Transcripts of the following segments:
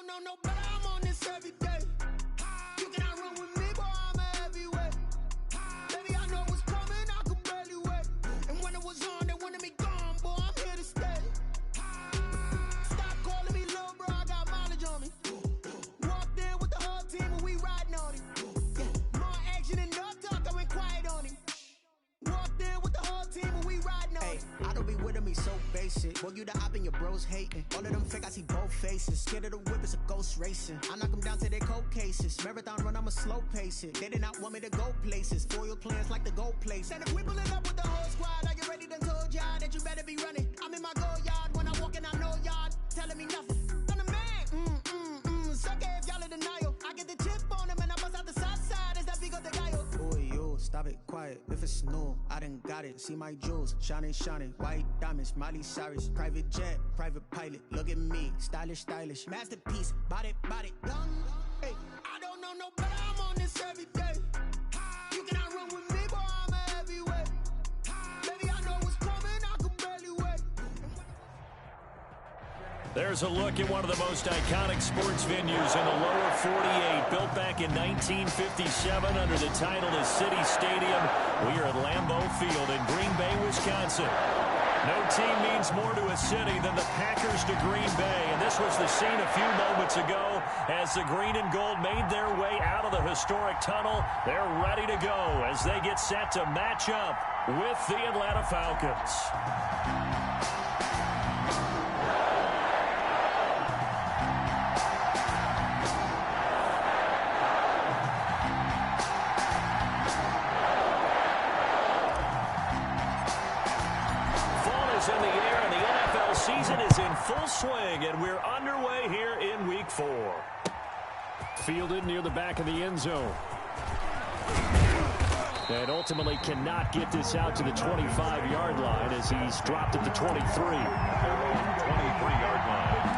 know no better, I'm on this every day. You cannot run with me, boy, I'm a heavyweight. Baby, I know what's coming, I could barely wait. And when it was on, they wanted me gone, boy, I'm here to stay. Stop calling me little bro, I got mileage on me. Walked in with the whole team and we riding on him. More action and no talk, I went quiet on him. Walked in with the whole team and we riding on him. I don't be with him, he's so basic. Boy, you the op and your bros hating. All of them fake, I see both faces. Scared of the whip, it's a ghost racing. I knock them down to their cold cases. Marathon run, I'ma slow pace it. They did not want me to go places. Foil plans like the gold place. And if we pulling up with the whole squad, are you ready? Done told y'all that you better be running. I'm in my go yard. When I walk in, I know y'all telling me nothing. I'm the man. Suck it if y'all in denial. I get the chip on him and I bust out the south side. Is that Vigo de Gallo? Boy, yo, stop it, quiet. If it's new, I done got it. See my jewels, shining, shining. White diamonds, Miley Cyrus. Private jet, private pilot. Look at me, stylish, stylish. Masterpiece, body, done. Hey, I don't know no better, I'm on this every day. You cannot run with me, boy, I'm a heavyweight. Baby, I know what's coming, I could barely wait. There's a look at one of the most iconic sports venues in the lower 48. Built back in 1957 under the title of City Stadium. We are at Lambeau Field in Green Bay, Wisconsin. No team means more to a city than the Packers to Green Bay. And this was the scene a few moments ago as the green and gold made their way out of the historic tunnel. They're ready to go as they get set to match up with the Atlanta Falcons. In the air, and the NFL season is in full swing, and we're underway here in Week 4. Fielded near the back of the end zone. And ultimately cannot get this out to the 25-yard line as he's dropped at the 23. 23-yard line.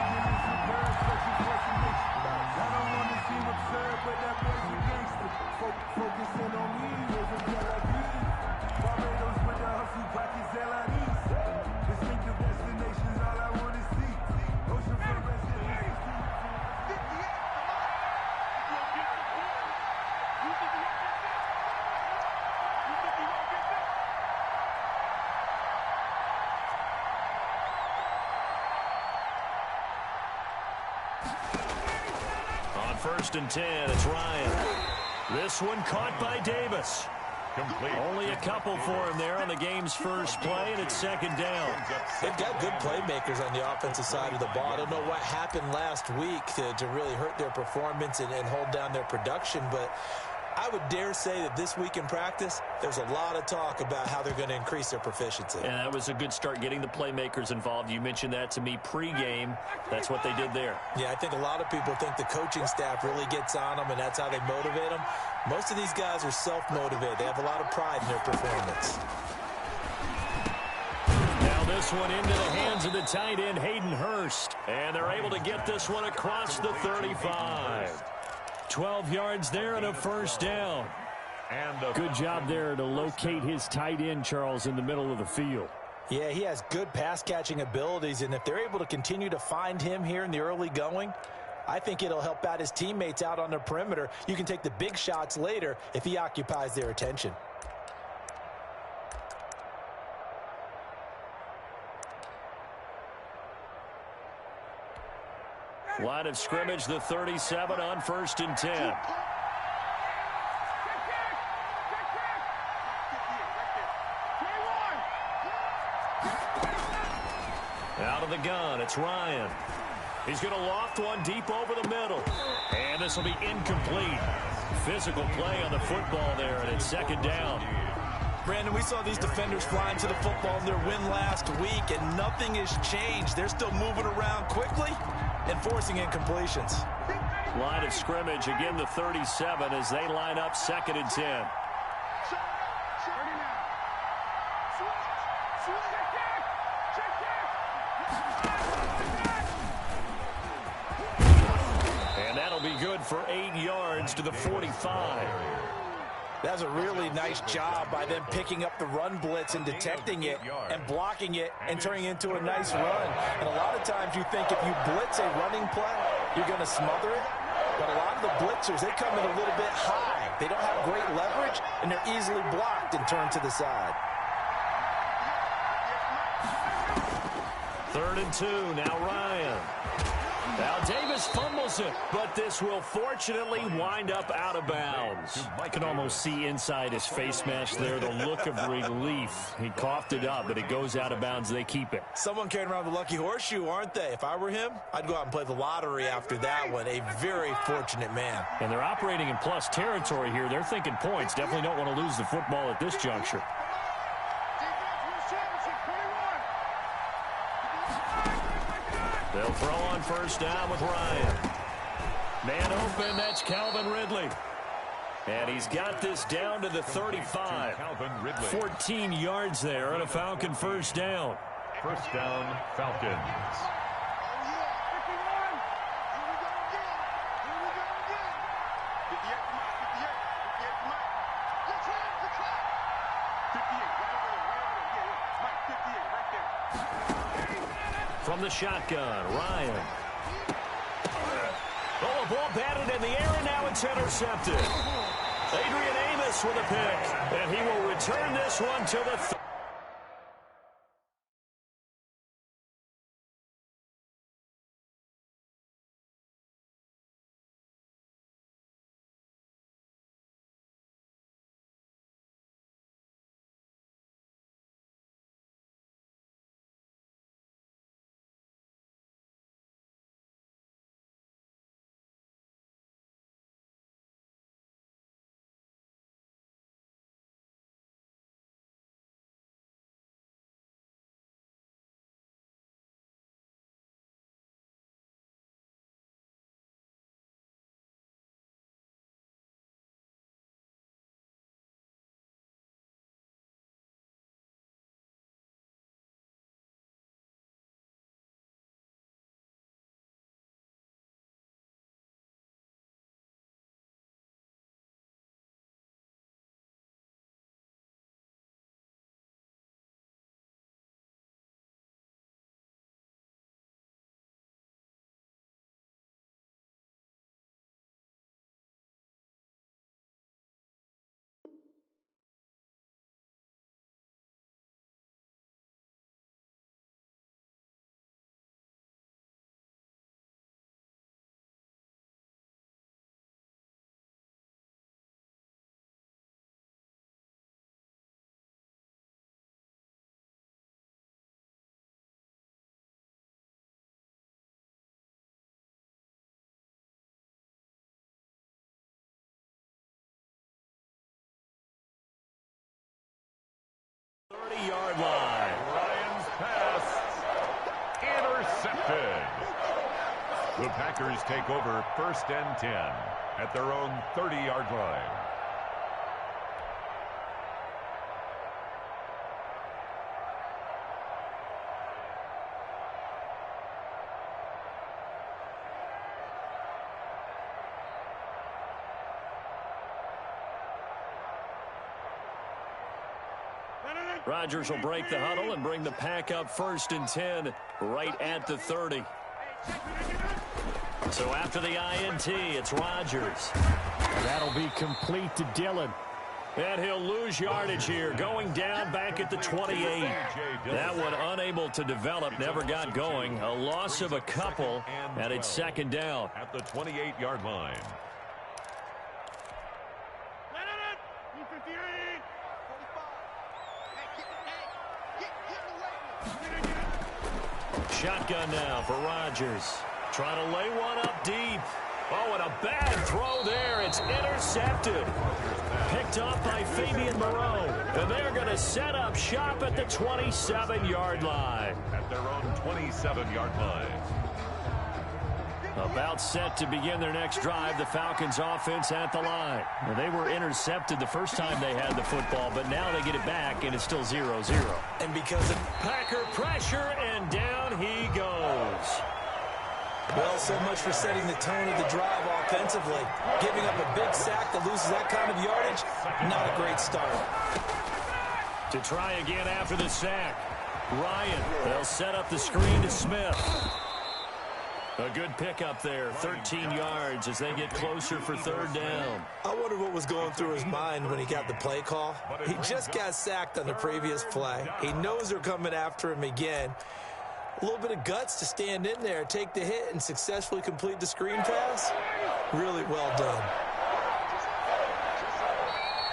On 1st and 10, it's Ryan. This one caught by Davis. Complete. Only a couple for him there on the game's first play, and it's 2nd down. They've got good playmakers on the offensive side of the ball. I don't know what happened last week to really hurt their performance and hold down their production, but I would dare say that this week in practice, there's a lot of talk about how they're going to increase their proficiency. And that was a good start getting the playmakers involved. You mentioned that to me pregame. That's what they did there. Yeah, I think a lot of people think the coaching staff really gets on them, and that's how they motivate them. Most of these guys are self-motivated. They have a lot of pride in their performance. Now this one into the hands of the tight end, Hayden Hurst. And they're able to get this one across the 35. 12 yards there and a 1st down. Good job there to locate his tight end, Charles, in the middle of the field. Yeah, he has good pass-catching abilities, and if they're able to continue to find him here in the early going, I think it'll help out his teammates out on the perimeter. You can take the big shots later if he occupies their attention. Line of scrimmage, the 37 on 1st and 10. Out of the gun, it's Ryan. He's going to loft one deep over the middle. And this will be incomplete. Physical play on the football there, and it's 2nd down. Brandon, we saw these defenders flying to the football in their win last week, and nothing has changed. They're still moving around quickly and forcing incompletions. Line of scrimmage, again the 37 as they line up 2nd and 10. And that'll be good for 8 yards to the 45. That's a really nice job by them picking up the run blitz and detecting it and blocking it and turning it into a nice run. And a lot of times you think if you blitz a running play, you're going to smother it. But a lot of the blitzers, they come in a little bit high. They don't have great leverage, and they're easily blocked and turned to the side. 3rd and 2. Now Ryan. Now Davis fumbles it, but this will fortunately wind up out of bounds. I can almost see inside his face mask there the look of relief. He coughed it up, but it goes out of bounds. They keep it. Someone carrying around the lucky horseshoe, aren't they? If I were him, I'd go out and play the lottery after that one. A very fortunate man. And they're operating in plus territory here. They're thinking points. Definitely don't want to lose the football at this juncture. They'll throw on 1st down with Ryan. Man open, that's Calvin Ridley. And he's got this down to the 35. 14 yards there on a Falcon 1st down. 1st down, Falcons. From the shotgun, Ryan. Oh, a ball batted in the air, and now it's intercepted. Adrian Amos with a pick, and he will return this one to the yard line. Ryan's pass intercepted. The Packers take over 1st and 10 at their own 30-yard line. Rodgers will break the huddle and bring the pack up 1st and 10 right at the 30. So after the INT, it's Rodgers. And that'll be complete to Dillon. And he'll lose yardage here, going down back at the 28. That one unable to develop, never got going. A loss of a couple, and it's 2nd down. At the 28-yard line. Shotgun now for Rodgers. Trying to lay one up deep. Oh, and a bad throw there. It's intercepted. Picked off by Fabian Moreau. And they're going to set up shop at the 27-yard line. At their own 27-yard line. About set to begin their next drive, the Falcons offense at the line. Well, they were intercepted the first time they had the football, but now they get it back, and it's still 0-0. And because of Packer pressure, and down he goes. Well, so much for setting the tone of the drive offensively. Giving up a big sack that loses that kind of yardage, not a great start. To try again after the sack, Ryan, they'll set up the screen to Smith. A good pickup there, 13 yards as they get closer for third down. I wonder what was going through his mind when he got the play call. He just got sacked on the previous play. He knows they're coming after him again. A little bit of guts to stand in there, take the hit, and successfully complete the screen pass. Really well done.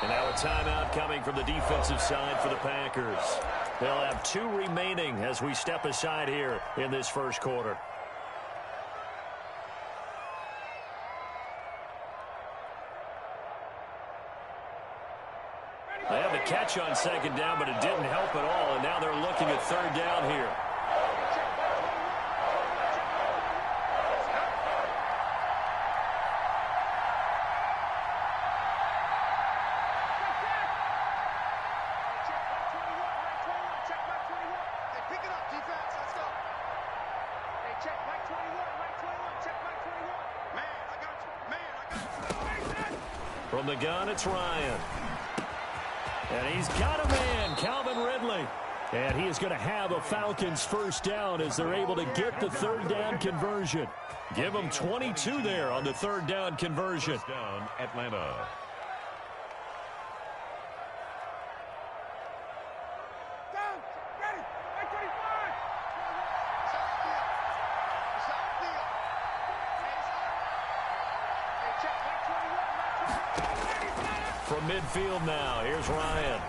And now a timeout coming from the defensive side for the Packers. They'll have 2 remaining as we step aside here in this first quarter. They have the catch on second down, but it didn't help at all, and now they're looking at third down here. From the gun, it's Ryan. And he's got a man, Calvin Ridley. And he is going to have a Falcons first down as they're able to get the third down conversion. Give them 22 there on the third down conversion. First down, Atlanta. From midfield now, here's Ryan.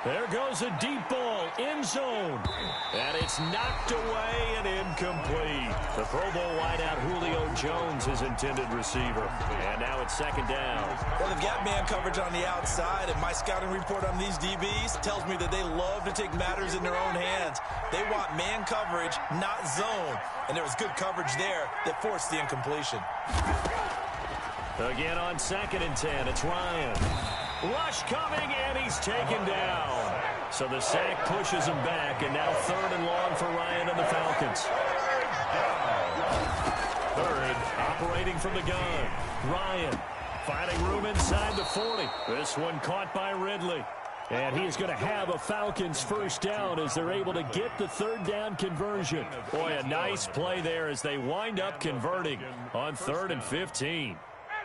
There goes a deep ball, end zone. And it's knocked away and incomplete. The Pro Bowl wideout Julio Jones, his intended receiver. And now it's second down. Well, they've got man coverage on the outside, and my scouting report on these DBs tells me that they love to take matters in their own hands. They want man coverage, not zone. And there was good coverage there that forced the incompletion. Again on 2nd and 10, it's Ryan. Rush coming, and he's taken down. So the sack pushes him back, and now 3rd and long for Ryan and the Falcons. Third, operating from the gun. Ryan finding room inside the 40. This one caught by Ridley. And he is going to have a Falcons first down as they're able to get the third down conversion. Boy, a nice play there as they wind up converting on 3rd and 15.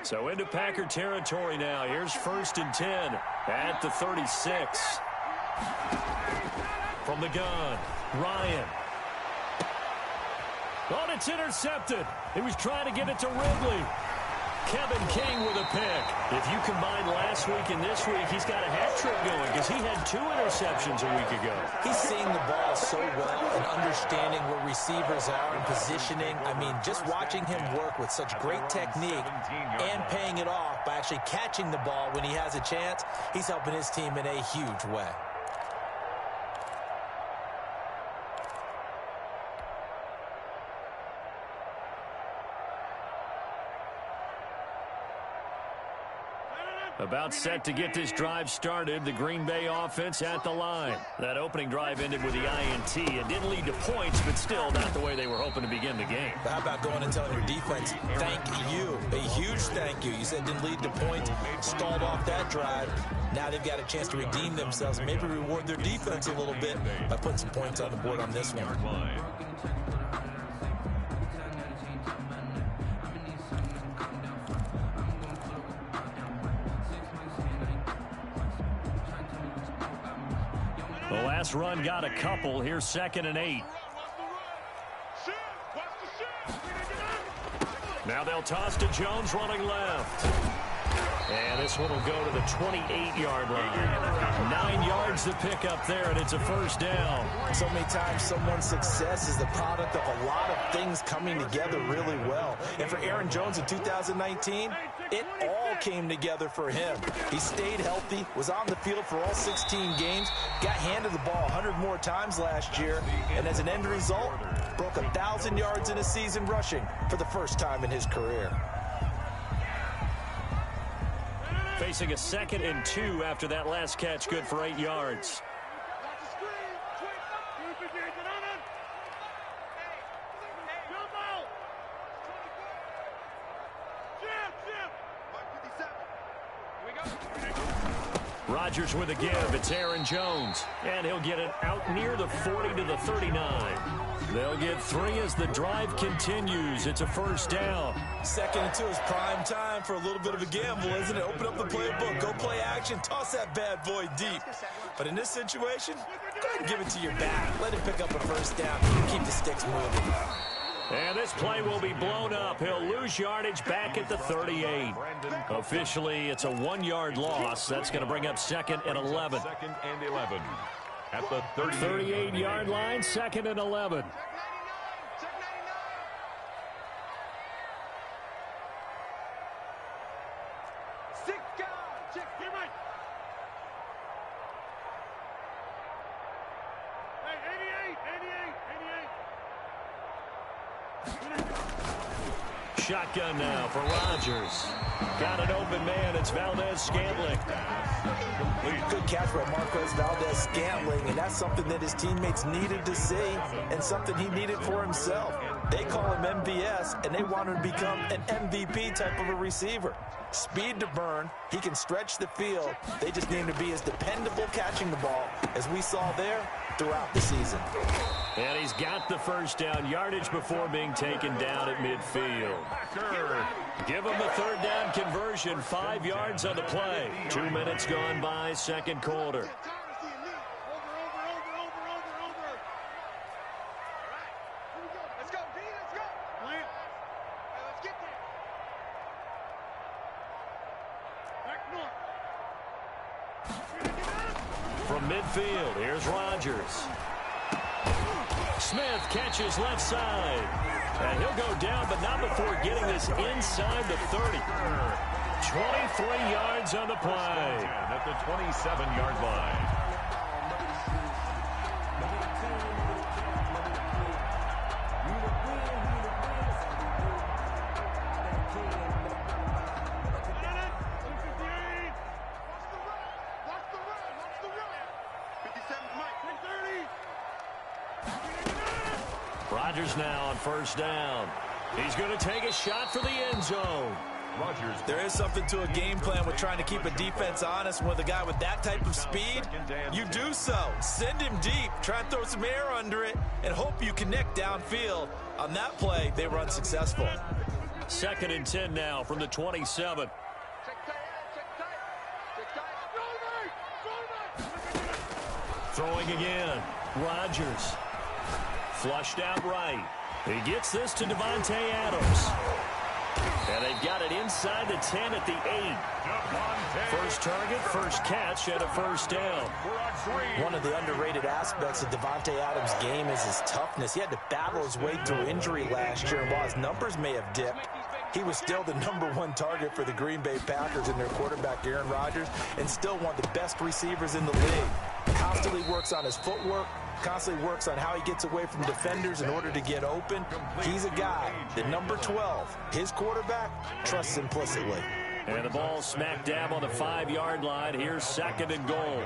So into Packer territory now. Here's 1st and 10 at the 36. From the gun, Ryan. Oh, and it's intercepted. He was trying to get it to Ridley. Kevin King with a pick. If you combine last week and this week, he's got a hat trick going because he had 2 interceptions a week ago. He's seeing the ball so well and understanding where receivers are and positioning. I mean, just watching him work with such great technique and paying it off by actually catching the ball when he has a chance, he's helping his team in a huge way. About set to get this drive started. The Green Bay offense at the line. That opening drive ended with the INT. It didn't lead to points, but still not the way they were hoping to begin the game. How about going and telling your defense, thank you. A huge thank you. You said it didn't lead to points, stalled off that drive. Now they've got a chance to redeem themselves, maybe reward their defense a little bit by putting some points on the board on this one. The last run got a couple. Here's 2nd and 8. Now they'll toss to Jones running left. And this one will go to the 28-yard line. 9 yards to pick up there, and it's a first down. So many times someone's success is the product of a lot of things coming together really well. And for Aaron Jones in 2019, it all came together for him. He stayed healthy, was on the field for all 16 games, got handed the ball 100 more times last year, and as an end result, broke 1,000 yards in a season rushing for the first time in his career. Facing a 2nd and 2 after that last catch, good for 8 yards. Rodgers with a give. It's Aaron Jones. And he'll get it out near the 40 to the 39. They'll get 3 as the drive continues. It's a first down. 2nd and 2 is prime time for a little bit of a gamble, isn't it? Open up the playbook, go play action, toss that bad boy deep. But in this situation, go ahead and give it to your back. Let him pick up a first down. Keep the sticks moving. And this play will be blown up. He'll lose yardage back at the 38. Officially, it's a 1-yard loss. That's going to bring up 2nd and 11. 2nd and 11 at the 38-yard line, 2nd and 11. Shotgun now for Rodgers. Got an open man. It's Valdez-Scantling. Good catch by Marquez Valdez-Scantling, and that's something that his teammates needed to see and something he needed for himself. They call him MVS, and they want him to become an MVP type of a receiver. Speed to burn. He can stretch the field. They just need him to be as dependable catching the ball as we saw there throughout the season. And he's got the first down, yardage before being taken down at midfield. Give him the 3rd down conversion, 5 yards on the play. 2 minutes gone by, 2nd quarter. From midfield, here's Rodgers. Smith catches left side. And he'll go down, but not before getting this inside the 30. 23 yards on the play. At the 27-yard line. Rodgers now on first down. He's going to take a shot for the end zone. Rodgers. There is something to a game plan with trying to keep a defense honest. With a guy with that type of speed, you do so. Send him deep. Try and throw some air under it and hope you connect downfield. On that play, they were unsuccessful. 2nd and 10 now from the 27. Throwing again. Rodgers. Flushed out right. He gets this to Davante Adams. And they've got it inside the 10 at the 8. First target, first catch, and a first down. One of the underrated aspects of Davante Adams' game is his toughness. He had to battle his way through injury last year, and while his numbers may have dipped, he was still the #1 target for the Green Bay Packers and their quarterback, Aaron Rodgers, and still one of the best receivers in the league. Constantly works on his footwork, constantly works on how he gets away from defenders in order to get open. He's a guy that number 12, his quarterback, trusts implicitly. And the ball smack dab on the 5-yard line. Here's 2nd and goal.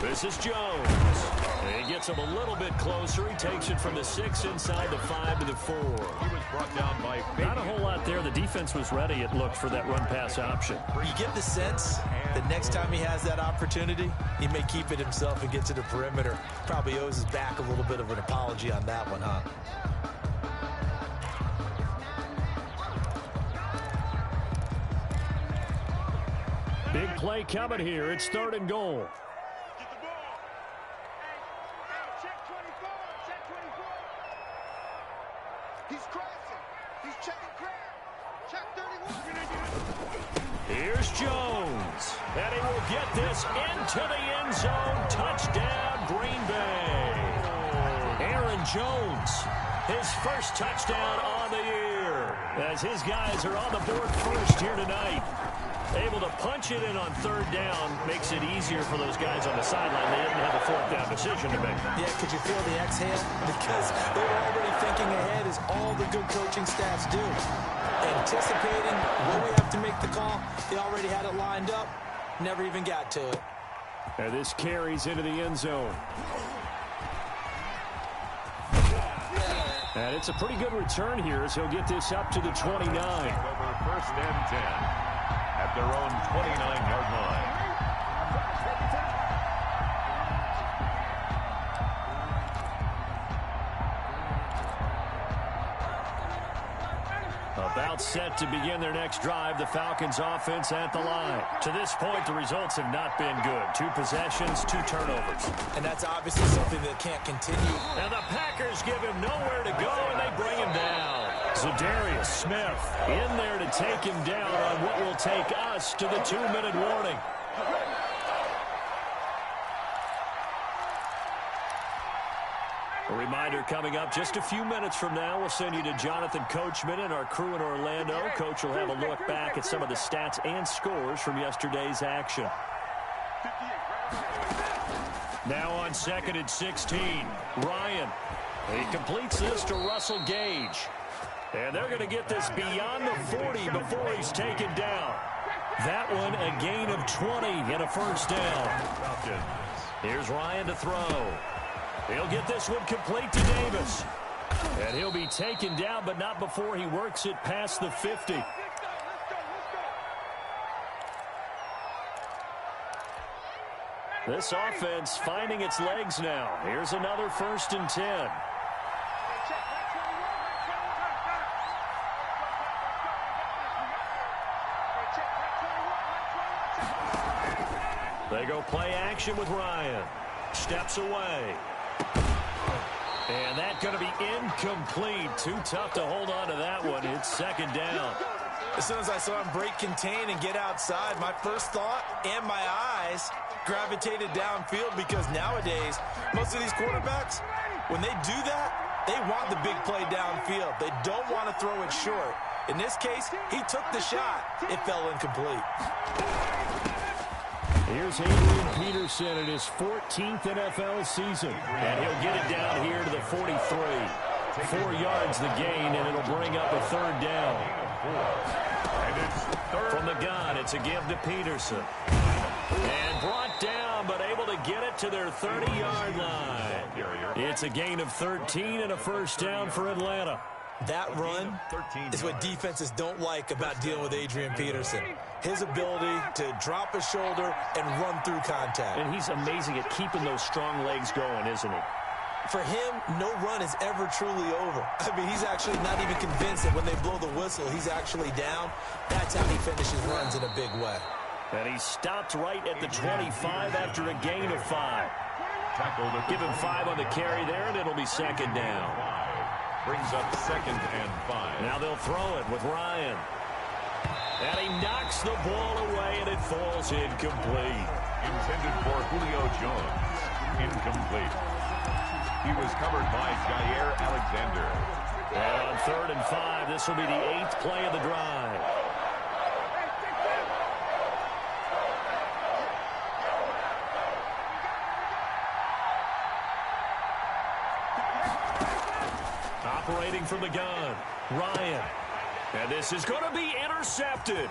This is Jones. And he gets him a little bit closer. He takes it from the 6 inside the 5 to the 4. He was brought down by not a whole lot there. The defense was ready, it looked, for that run-pass option. You get the sense that next time he has that opportunity, he may keep it himself and get to the perimeter. Probably owes his back a little bit of an apology on that one, huh? Big play coming here. It's 3rd and goal. Here's Jones. And he will get this into the end zone. Touchdown, Green Bay. Aaron Jones, his first touchdown on the year, as his guys are on the board first here tonight. Able to punch it in on 3rd down makes it easier for those guys on the sideline. They didn't have a 4th down decision to make. Yeah, could you feel the exhale? Because they were already thinking ahead, as all the good coaching staffs do. Anticipating where we have to make the call. They already had it lined up. Never even got to it. And this carries into the end zone. And it's a pretty good return here as he'll get this up to the 29. Over 1st and 10 at their own 29-yard line. About set to begin their next drive, the Falcons offense at the line. To this point, the results have not been good. 2 possessions, 2 turnovers. And that's obviously something that can't continue. And the Packers give him nowhere to go, and they bring him down. Zadarius Smith in there to take him down on what will take us to the 2-minute warning. A reminder coming up just a few minutes from now, we'll send you to Jonathan Coachman and our crew in Orlando. Coach will have a look back at some of the stats and scores from yesterday's action. Now on 2nd and 16, Ryan. He completes this to Russell Gage. And they're going to get this beyond the 40 before he's taken down. That one a gain of 20 and a first down. Here's Ryan to throw. He'll get this one complete to Davis. And he'll be taken down, but not before he works it past the 50. This offense finding its legs now. Here's another 1st and 10. They go play action with Ryan. Steps away. And that's going to be incomplete. Too tough to hold on to that one. It's 2nd down. As soon as I saw him break contain and get outside, my first thought and my eyes gravitated downfield, because nowadays, most of these quarterbacks, when they do that, they want the big play downfield. They don't want to throw it short. In this case, he took the shot. It fell incomplete. Here's Adrian Peterson in his 14th NFL season. And he'll get it down here to the 43. 4 yards the gain, and it'll bring up a 3rd down. From the gun, it's a give to Peterson. And brought down, but able to get it to their 30-yard line. It's a gain of 13 and a first down for Atlanta. That run is what defenses don't like about dealing with Adrian Peterson. His ability to drop his shoulder and run through contact. And he's amazing at keeping those strong legs going, isn't he? For him, no run is ever truly over. I mean, he's actually not even convinced that when they blow the whistle, he's actually down. That's how he finishes runs in a big way. And he stopped right at the 25 after a gain of 5. Give him 5 on the carry there, and it'll be 2nd down. Brings up 2nd and 5. Now they'll throw it with Ryan. And he knocks the ball away, and it falls incomplete. Intended for Julio Jones. Incomplete. He was covered by Jair Alexander. And on 3rd and 5, this will be the 8th play of the drive. Operating from the gun, Ryan. And this is going to be intercepted.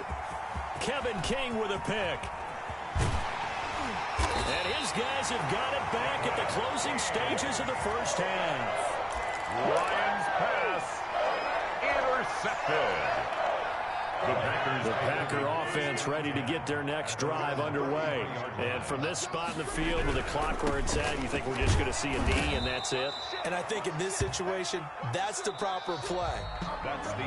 Kevin King with a pick. And his guys have got it back at the closing stages of the first half. Ryan's pass intercepted. The Packer offense ready to get their next drive underway. And from this spot in the field with the clock where it's at, you think we're just going to see a knee and that's it? And I think in this situation, that's the proper play.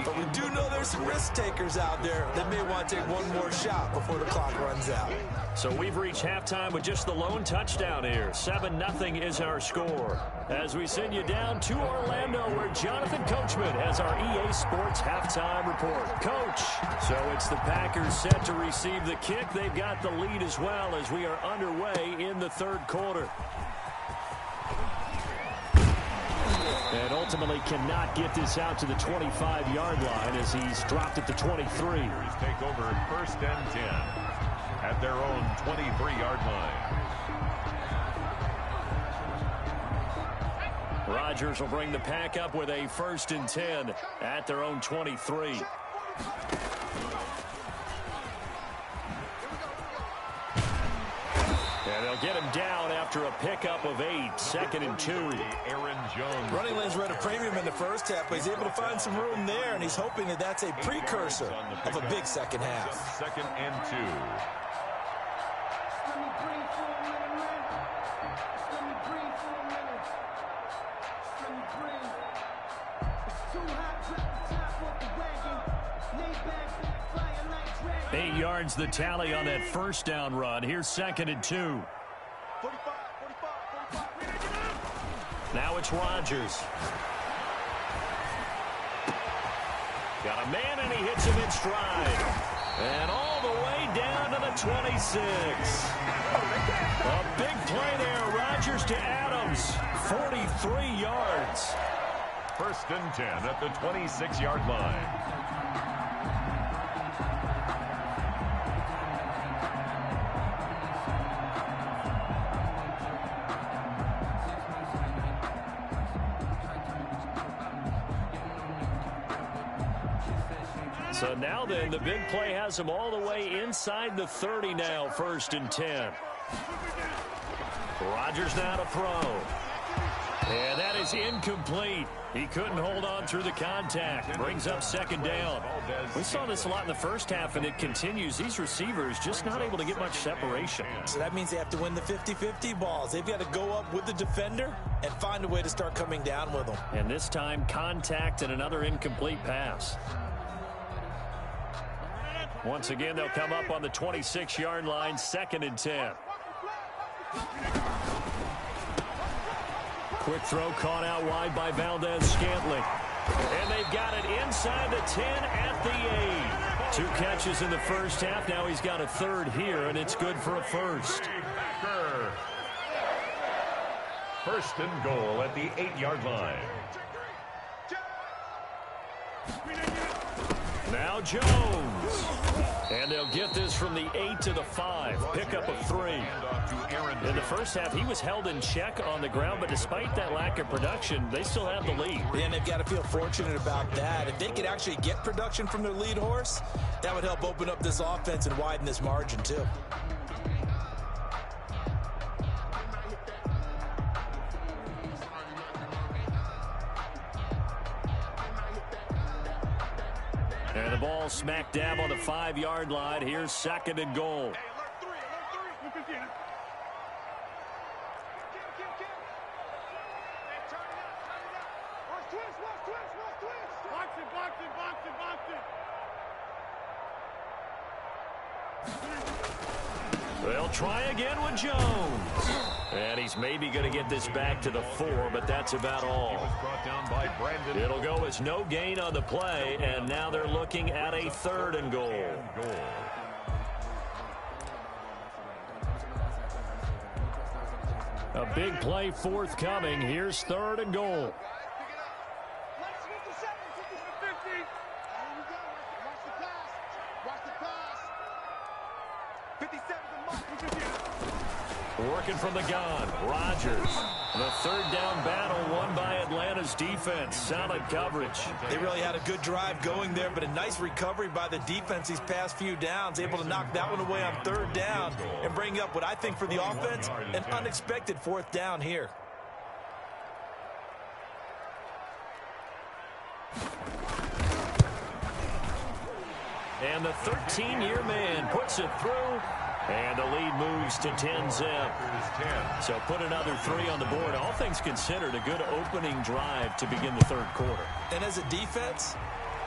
But we do know there's some risk takers out there that may want to take one more shot before the clock runs out. So we've reached halftime with just the lone touchdown here. 7-0 is our score. As we send you down to Orlando, where Jonathan Coachman has our EA Sports halftime report. Coach, so it's the Packers set to receive the kick. They've got the lead as well as we are underway in the 3rd quarter. And ultimately cannot get this out to the 25-yard line as he's dropped at the 23. Take over 1st and 10 at their own 23-yard line. Rodgers will bring the Pack up with a 1st and 10 at their own 23. And they'll get him down after a pickup of 8. 2nd and 2. Aaron Jones. Running lanes were at a premium in the first half, but he's able to find some room there, and he's hoping that that's a precursor of a big second half. 2nd and 2. 8 yards the tally on that first down run. Here's 2nd and 2. Now it's Rodgers. Got a man, and he hits him in stride. And all the way down to the 26. A big play there. Rodgers to Adams. 43 yards. 1st and 10 at the 26-yard line. So now then, the big play has him all the way inside the 30 now, 1st and 10. Rodgers now to throw. And that is incomplete. He couldn't hold on through the contact. Brings up 2nd down. We saw this a lot in the first half, and it continues. These receivers just not able to get much separation. So that means they have to win the 50-50 balls. They've got to go up with the defender and find a way to start coming down with them. And this time, contact and another incomplete pass. Once again, they'll come up on the 26-yard line, 2nd and 10. Quick throw caught out wide by Valdez-Scantling. And they've got it inside the 10 at the 8. 2 catches in the first half. Now he's got a 3rd here, and it's good for a 1st. 1st and goal at the 8-yard line. Now Jones. And they'll get this from the 8 to the 5. Pickup of 3. In the first half, he was held in check on the ground, but despite that lack of production, they still have the lead. And they've got to feel fortunate about that. If they could actually get production from their lead horse, that would help open up this offense and widen this margin too. And the ball smack dab on the 5-yard line. Here's 2nd and goal. They'll try again with Jones. And he's maybe going to get this back to the 4, but that's about all. It'll go as no gain on the play, and now they're looking at a 3rd and goal. A big play forthcoming. Here's 3rd and goal. Working from the gun, Rodgers. The 3rd down battle won by Atlanta's defense. Solid coverage. They really had a good drive going there, but a nice recovery by the defense these past few downs. Able to knock that one away on 3rd down and bring up what I think for the offense, an unexpected 4th down here. And the 13-year man puts it through. And the lead moves to 10-zip. So put another 3 on the board. All things considered, a good opening drive to begin the 3rd quarter. And as a defense,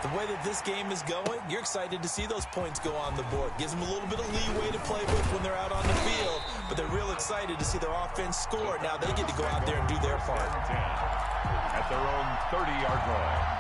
the way that this game is going, you're excited to see those points go on the board. Gives them a little bit of leeway to play with when they're out on the field. But they're real excited to see their offense score. Now they get to go out there and do their part. At their own 30-yard line.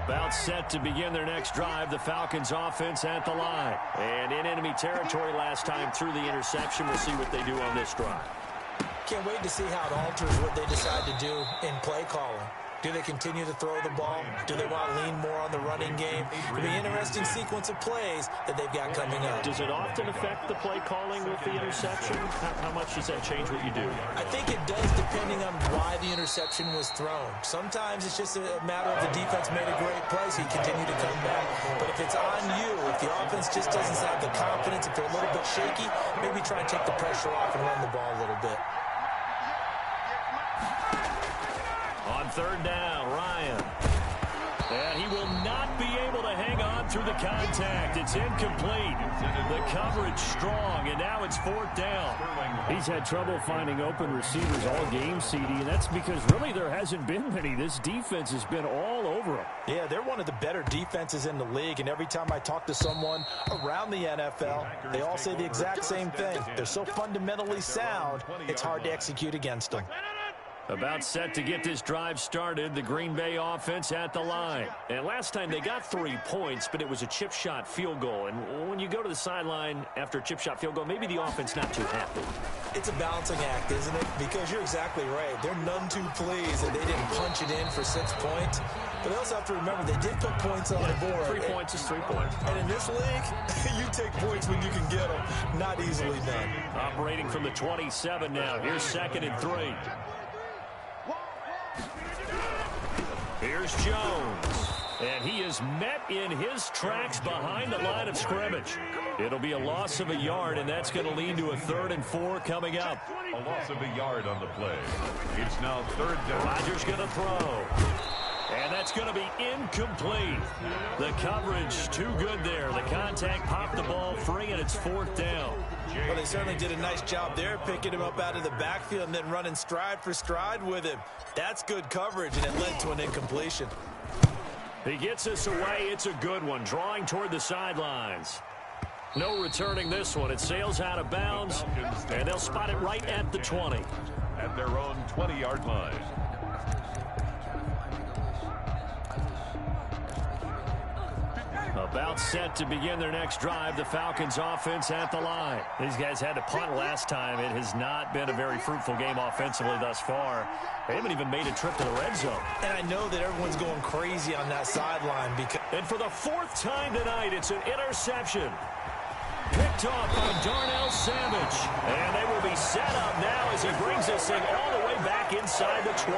About set to begin their next drive, the Falcons offense at the line. And in enemy territory last time through the interception. We'll see what they do on this drive. Can't wait to see how it alters what they decide to do in play calling. Do they continue to throw the ball? Do they want to lean more on the running game? It'll be an interesting sequence of plays that they've got coming up. Does it often affect the play calling with the interception? How much does that change what you do? I think it does, depending on why the interception was thrown. Sometimes it's just a matter of the defense made a great play, so you continue to come back. But if it's on you, if the offense just doesn't have the confidence, if they're a little bit shaky, maybe try and take the pressure off and run the ball a little bit. On 3rd down, Ryan. And he will not be able to hang on through the contact. It's incomplete. The coverage strong, and now it's fourth down. He's had trouble finding open receivers all game, CD, and that's because really there hasn't been many. This defense has been all over him. Yeah, they're one of the better defenses in the league, and every time I talk to someone around the NFL, they all say the exact same thing. They're so fundamentally sound, it's hard to execute against them. About set to get this drive started, the Green Bay offense at the line. And last time they got 3 points, but it was a chip shot field goal. And when you go to the sideline after a chip shot field goal, maybe the offense not too happy. It's a balancing act, isn't it? Because you're exactly right. They're none too pleased that they didn't punch it in for 6 points. But they also have to remember they did put points on the board. 3 points is 3 points. And in this league, you take points when you can get them. Not easily done. Operating from the 27 now. Here's 2nd and 3. Here's Jones, and he is met in his tracks behind the line of scrimmage. It'll be a loss of a yard, and that's going to lead to a 3rd and 4 coming up. A loss of a yard on the play. It's now 3rd down. Rodgers going to throw. And that's going to be incomplete. The coverage too good there. The contact popped the ball free, and it's 4th down. Well, they certainly did a nice job there, picking him up out of the backfield and then running stride for stride with him. That's good coverage, and it led to an incompletion. He gets us away. It's a good one, drawing toward the sidelines. No returning this one. It sails out of bounds, and they'll spot it right at the 20. At their own 20-yard line. About set to begin their next drive, the Falcons offense at the line. These guys had to punt last time. It has not been a very fruitful game offensively thus far. They haven't even made a trip to the red zone. And I know that everyone's going crazy on that sideline because... And for the 4th time tonight, it's an interception. Picked off by Darnell Savage. And they will be set up now as he brings this thing all the way back inside the 20.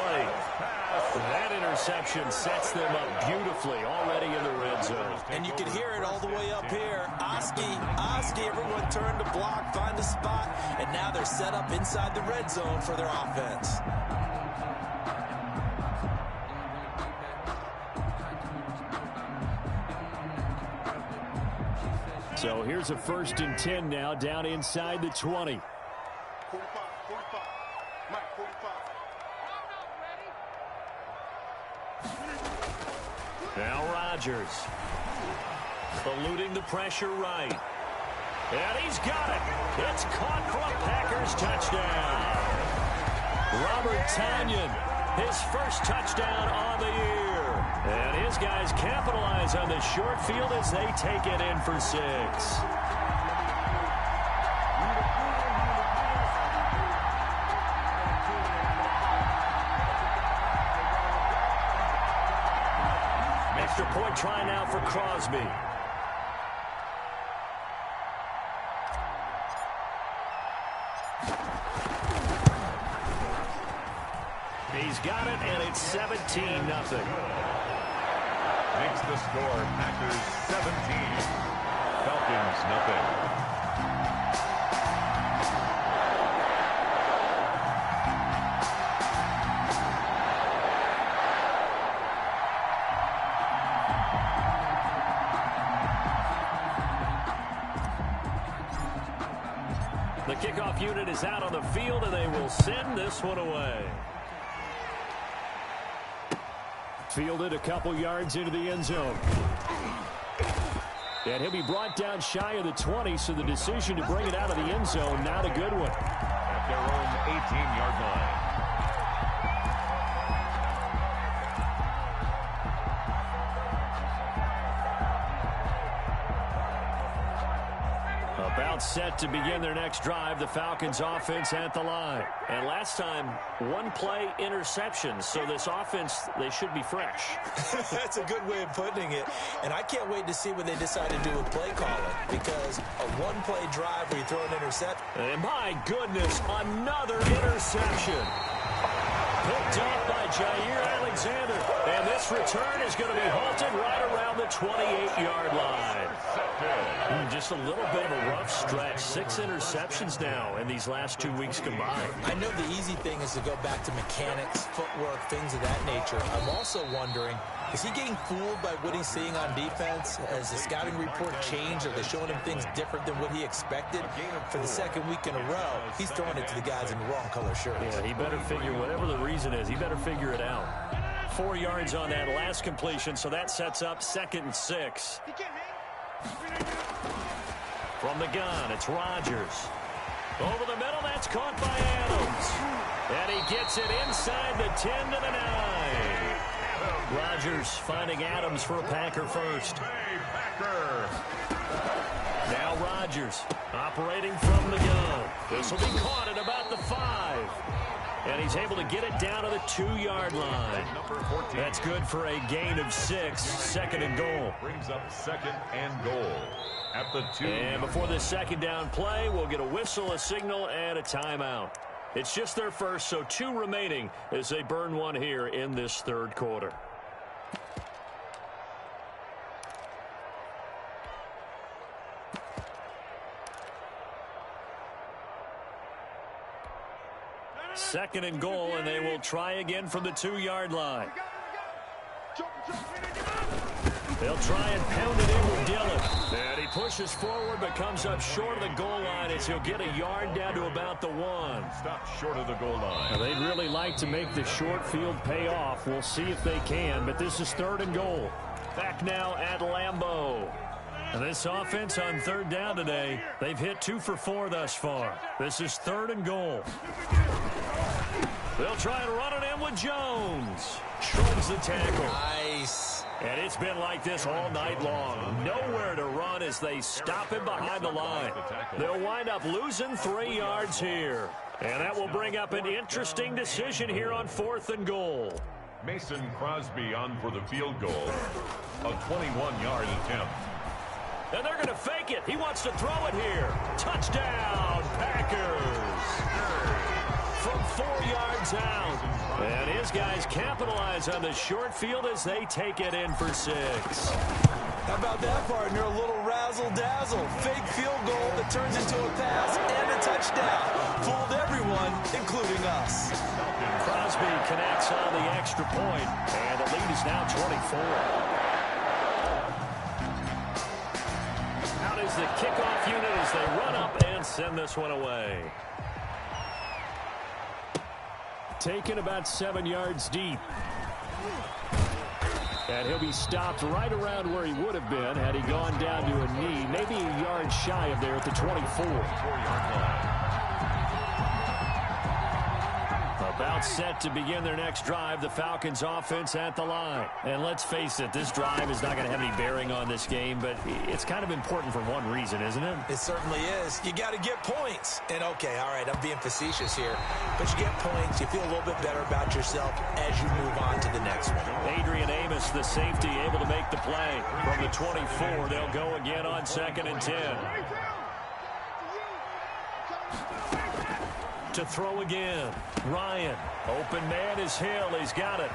That interception sets them up beautifully already in the red zone. And you can hear it all the way up here. Oski, everyone turned to block, find a spot, and now they're set up inside the red zone for their offense. So here's a 1st and 10 now down inside the 20. Now Rodgers eluding the pressure right. And he's got it. It's caught for a Packers touchdown. Robert Tonyan, his first touchdown on the year. And his guys capitalize on the short field as they take it in for 6. Extra point try now for Crosby. He's got it, and it's 17-0. Makes the score Packers 17, Falcons nothing. The kickoff unit is out on the field, and they will send this one away. Fielded a couple yards into the end zone. And he'll be brought down shy of the 20, so the decision to bring it out of the end zone, not a good one. At their own 18-yard line. About set to begin their next drive, the Falcons offense at the line. And last time, 1-play interception, so this offense, they should be fresh. That's a good way of putting it. And I can't wait to see what they decide to do with play calling, because a 1-play drive where you throw an interception. And my goodness, another interception. Picked off by Jair Alexander. And this return is going to be halted right around the 28-yard line. Just a little bit of a rough stretch. 6 interceptions now in these last 2 weeks combined. I know the easy thing is to go back to mechanics, footwork, things of that nature. I'm also wondering, Is he getting fooled by what he's seeing on defense? Has the scouting report changed? Are they showing him things different than what he expected? For the second week in a row, he's throwing it to the guys in the wrong color shirts. Yeah, he better figure, whatever the reason is, he better figure it out. 4 yards on that last completion, so that sets up 2nd and 6. From the gun, it's Rodgers. Over the middle, that's caught by Adams. And he gets it inside the 10 to the 9. Rodgers finding Adams for a Packer first. Now Rodgers operating from the gun. This will be caught at about the 5. And he's able to get it down to the 2-yard line. That's good for a gain of 6. 2nd and goal. Brings up 2nd and goal at the 2. And before this 2nd down play, we'll get a whistle, a signal, and a timeout. It's just their first, so 2 remaining as they burn one here in this 3rd quarter. Second and goal, and they will try again from the 2-yard line. They'll try and pound it in with Dillon. And he pushes forward but comes up short of the goal line as he'll get a yard down to about the 1. Stop short of the goal line. Now, they'd really like to make the short field pay off. We'll see if they can, but this is 3rd and goal. Back now at Lambeau. And this offense on 3rd down today, they've hit 2 for 4 thus far. This is 3rd and goal. They'll try and run it in with Jones. Shrugs the tackle. Nice. And it's been like this all night long. Nowhere to run as they stop him behind the line. They'll wind up losing 3 yards here. And that will bring up an interesting decision here on 4th and goal. Mason Crosby on for the field goal. A 21-yard attempt. And they're going to fake it. He wants to throw it here. Touchdown, Packers. From 4 yards out. And his guys capitalize on the short field as they take it in for 6. How about that, partner? A little razzle-dazzle. Fake field goal that turns into a pass and a touchdown. Fooled everyone, including us. Crosby connects on the extra point, and the lead is now 24. Out is the kickoff unit as they run up and send this one away. Taken about 7 yards deep. And he'll be stopped right around where he would have been had he gone down to a knee, maybe a yard shy of there at the 24. 4-yard line. About set to begin their next drive, the Falcons offense at the line. And let's face it, this drive is not going to have any bearing on this game, but it's kind of important for one reason, isn't it? It certainly is. You got to get points. And okay, all right, I'm being facetious here, but you get points, you feel a little bit better about yourself as you move on to the next one. Adrian Amos, the safety, able to make the play. From the 24, they'll go again on 2nd and 10. To throw again. Ryan. Open man is Hill. He's got it.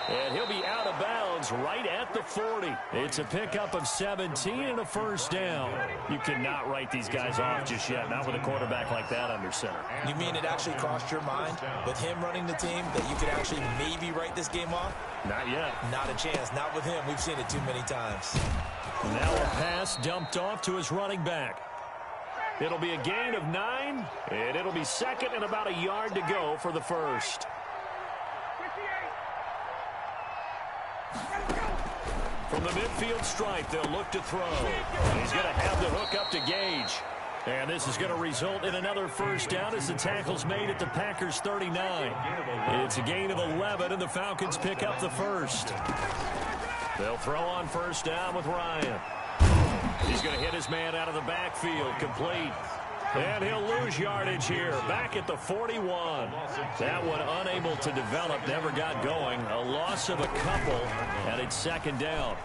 And he'll be out of bounds right at the 40. It's a pickup of 17 and a first down. You cannot write these guys off just yet, not with a quarterback like that under center. You mean it actually crossed your mind with him running the team that you could actually maybe write this game off? Not yet. Not a chance. Not with him. We've seen it too many times. Now a pass dumped off to his running back. It'll be a gain of 9, and it'll be 2nd and about a yard to go for the first. From the midfield stripe, they'll look to throw. He's going to have the hook up to Gage. And this is going to result in another first down as the tackle's made at the Packers' 39. It's a gain of 11, and the Falcons pick up the first. They'll throw on first down with Ryan. He's going to hit his man out of the backfield, complete. And he'll lose yardage here, back at the 41. That one unable to develop, never got going. A loss of a couple, and it's 2nd down.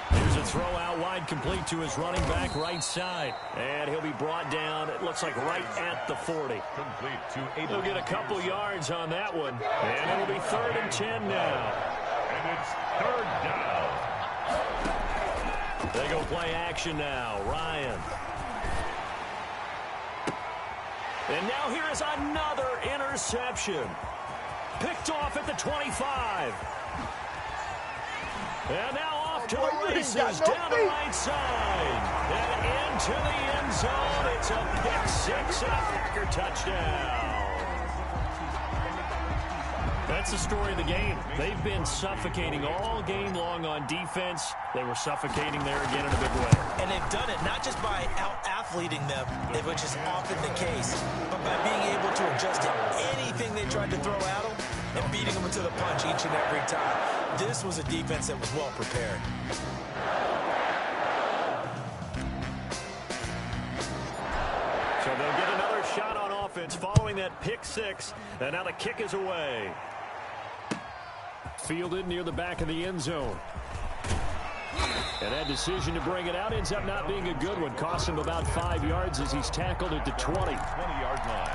Here's a throw out wide, complete to his running back right side. And he'll be brought down, it looks like right at the 40. Complete to He'll get a couple yards on that one. And it'll be 3rd and 10 now. And it's 3rd down. They go play action now. Ryan. And now here is another interception. Picked off at the 25. And now off to the races, down the right side. And into the end zone. It's a pick six and a Packer touchdown. That's the story of the game. They've been suffocating all game long on defense. They were suffocating there again in a big way. And they've done it not just by out-athleting them, which is often the case, but by being able to adjust to anything they tried to throw at them and beating them to the punch each and every time. This was a defense that was well prepared. So they'll get another shot on offense following that pick six. And now the kick is away. Fielded near the back of the end zone. And that decision to bring it out ends up not being a good one. Cost him about 5 yards as he's tackled at the 20-yard line.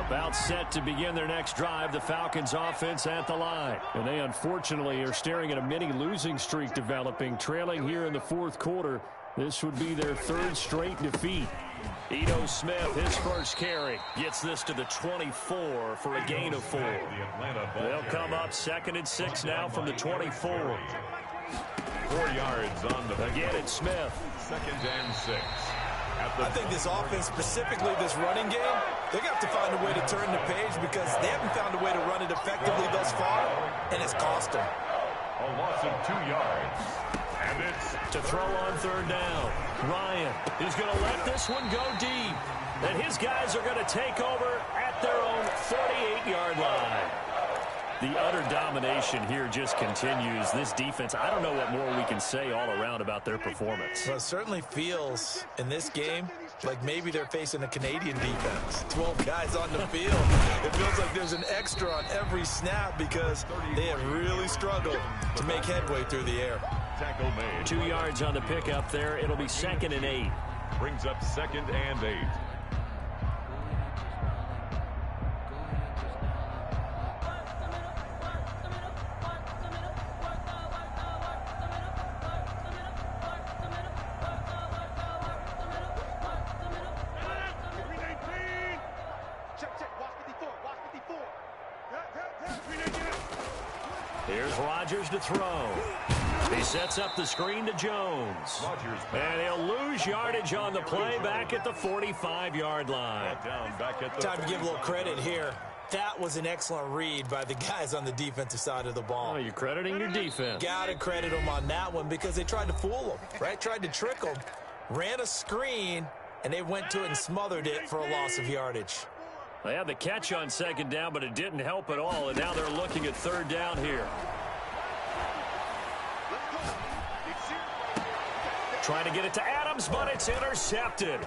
About set to begin their next drive, the Falcons offense at the line. And they unfortunately are staring at a mini losing streak developing, trailing here in the fourth quarter. This would be their third straight defeat. Ito Smith, his first carry, gets this to the 24 for a gain of 4. They'll come up 2nd and 6 now from the 24. 4 yards on the again, it's Smith. 2nd and 6. I think this offense, specifically this running game, they're going to have to find a way to turn the page because they haven't found a way to run it effectively thus far, and it's cost them. A loss of 2 yards. And it's to throw on third down. Ryan is going to let this one go deep. And his guys are going to take over at their own 48-yard line. The utter domination here just continues. This defense, I don't know what more we can say all around about their performance. Well, it certainly feels in this game like maybe they're facing a Canadian defense. 12 guys on the field. It feels like there's an extra on every snap because they have really struggled to make headway through the air. Tackle made. 2 yards on the pickup there. It'll be 2nd and 8. Brings up 2nd and 8. Here's Rodgers to throw. He sets up the screen to Jones. And he'll lose yardage on the play back at the 45-yard line. Time to give a little credit here. That was an excellent read by the guys on the defensive side of the ball. Oh, you're crediting your defense. Got to credit them on that one because they tried to fool them, right? Tried to trick them, ran a screen, and they went to it and smothered it for a loss of yardage. They had the catch on 2nd down, but it didn't help at all, and now they're looking at 3rd down here. Trying to get it to Adams, but it's intercepted.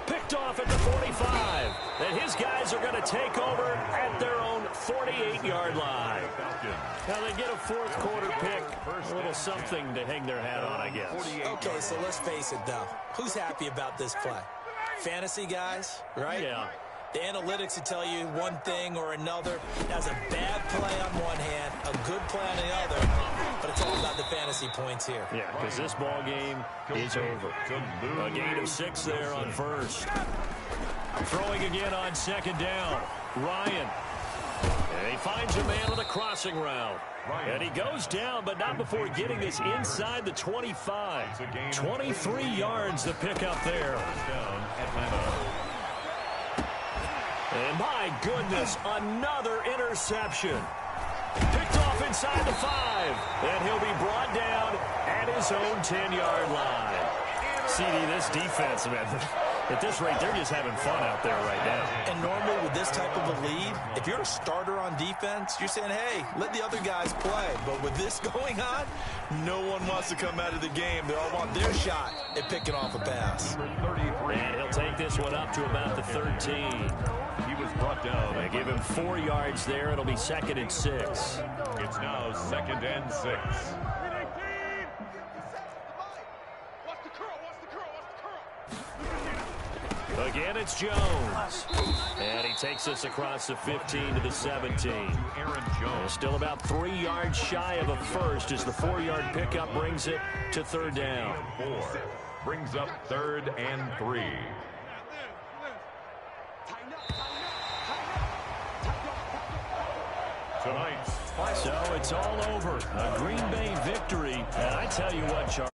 Picked off at the 45. And his guys are going to take over at their own 48-yard line. Now they get a fourth quarter pick. A little something to hang their hat on, I guess. Okay, so let's face it, though. Who's happy about this play? Fantasy guys, right? Yeah. The analytics will tell you one thing or another. That's a bad play on one hand, a good play on the other, but it's all about the fantasy points here. Yeah, because this ball game is over. A gain of 6 there on first. Throwing again on 2nd down. Ryan. And he finds a man with a crossing route. And he goes down, but not before getting this inside the 25. 23 yards to pick up there. And my goodness, another interception. Picked off inside the 5. And he'll be brought down at his own 10-yard line. CD, this defense, man, at this rate, they're just having fun out there right now. And normally with this type of a lead, if you're a starter on defense, you're saying, hey, let the other guys play. But with this going on, no one wants to come out of the game. They all want their shot at picking off a pass. And he'll take this one up to about the 13. He was brought down. They give him 4 yards there. It'll be 2nd and 6. It's now 2nd and 6. Again, it's Jones. And he takes us across the 15 to the 17. Aaron Jones. Still about 3 yards shy of a first as the 4-yard pickup brings it to 3rd down. 4 brings up 3rd and 3. tonight's final. So it's all over. A Green Bay victory. And I tell you what, Charles.